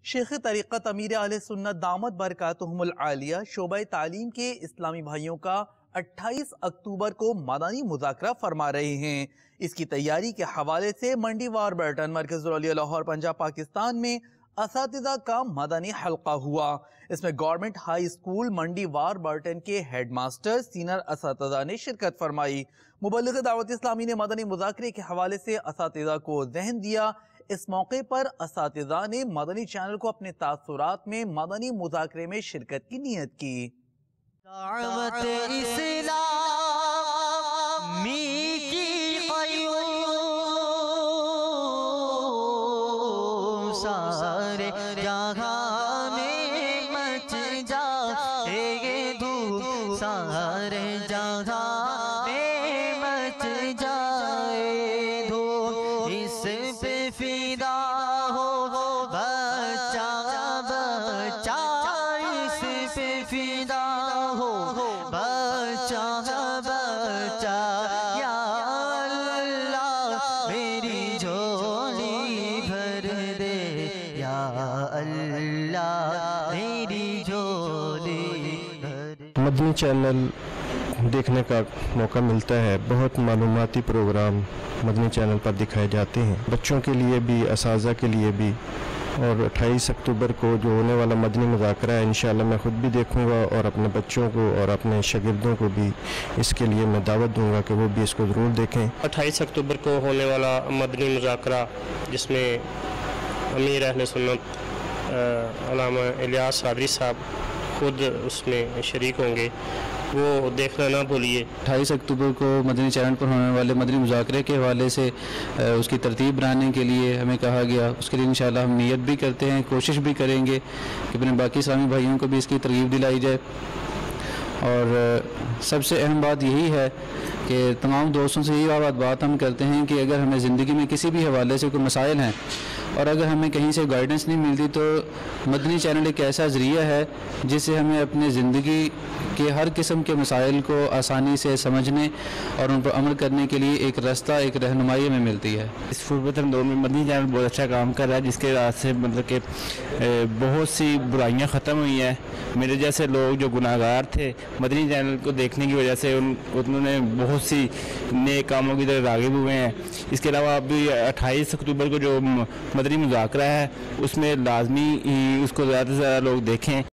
شیخ طریقت امیر اہل سنت دامت برکاتہم العالیہ شعبہ تعلیم کے اسلامی بھائیوں کا 28 اکتوبر کو مدنی مذاکرہ فرما رہے ہیں۔ اس کی تیاری کے حوالے سے منڈی واربرٹن مرکز العلیہ لاہور پنجاب پاکستان میں اساتذہ کا مدنی حلقہ ہوا۔ اس میں گورنمنٹ ہائی اسکول منڈی واربرٹن کے ہیڈ ماسٹر سینئر اساتذہ نے شرکت فرمائی۔ مبلغ دعوت اسلامی نے مدنی مذاکرے کے حوالے سے اساتذہ کو ذہن دیا۔ اس موقع پر اساتذہ نے مدنی چینل کو اپنے تاثرات میں مدنی مذاکرے میں شرکت کی نیت کی۔ دعوت اسلامی کی قیوم سارے جہاں میں مچ جائے دھوم، سارے جہاں میں مچ جائے دھوم، اس پہ فدا ہو بچہ بچہ، اس پہ فدا ہو بچہ بچہ، یا اللہ میری جھولی بھر دے، یا اللہ میری جھولی بھر دے۔ مدنی چینل دیکھنے کا موقع ملتا ہے، بہت معلوماتی پروگرام مدنی چینل پر دکھائے جاتے ہیں، بچوں کے لیے بھی اساتذہ کے لیے بھی۔ اور 28 اکتوبر کو جو ہونے والا مدنی مذاکرہ ہے، انشاءاللہ میں خود بھی دیکھوں گا اور اپنے بچوں کو اور اپنے شاگردوں کو بھی اس کے لیے میں دعوت دوں گا کہ وہ بھی اس کو ضرور دیکھیں۔ 28 اکتوبر کو ہونے والا مدنی مذاکرہ، جس میں امیر اہل سنت علامہ الیاس قادری صاحب خود اس میں شریک ہوں گے، وہ دیکھنا نہ بھولیے۔ 28 اکتوبر کو مدنی چینل پر ہونے والے مدنی مذاکرے کے حوالے سے اس کی ترتیب بنانے کے لیے ہمیں کہا گیا، اس کے لیے انشاءاللہ ہم نیت بھی کرتے ہیں، کوشش بھی کریں گے کہ اپنے باقی اسلامی بھائیوں کو بھی اس کی ترغیب دلائی جائے۔ اور سب سے اہم بات یہی ہے کہ تمام دوستوں سے یہی بات ہم کرتے ہیں کہ اگر ہمیں زندگی میں کسی بھی حوالے سے کوئی مسائل ہیں اور اگر ہمیں کہیں سے گائیڈنس نہیں ملتی، تو مدنی چینل ایک ایسا ذریعہ ہے جس سے ہمیں اپنے زندگی کے ہر قسم کے مسائل کو آسانی سے سمجھنے اور ان پر عمل کرنے کے لیے ایک راستہ، ایک رہنمائی ہمیں ملتی ہے۔ اس فربتن دور میں مدنی چینل بہت اچھا کام کر رہا ہے، جس کے راز سے مطلب کہ بہت سی برائیاں ختم ہوئی ہیں۔ میرے جیسے لوگ جو گناہ گار تھے، مدنی چینل کو دیکھنے کی وجہ سے انہوں نے بہت سی نیک کاموں کی طرف راغب ہوئے ہیں۔ اس کے علاوہ ابھی 28 اکتوبر کو جو مدنی مذاکرہ ہے، اس میں لازمی اس کو زیادہ سے زیادہ لوگ دیکھیں۔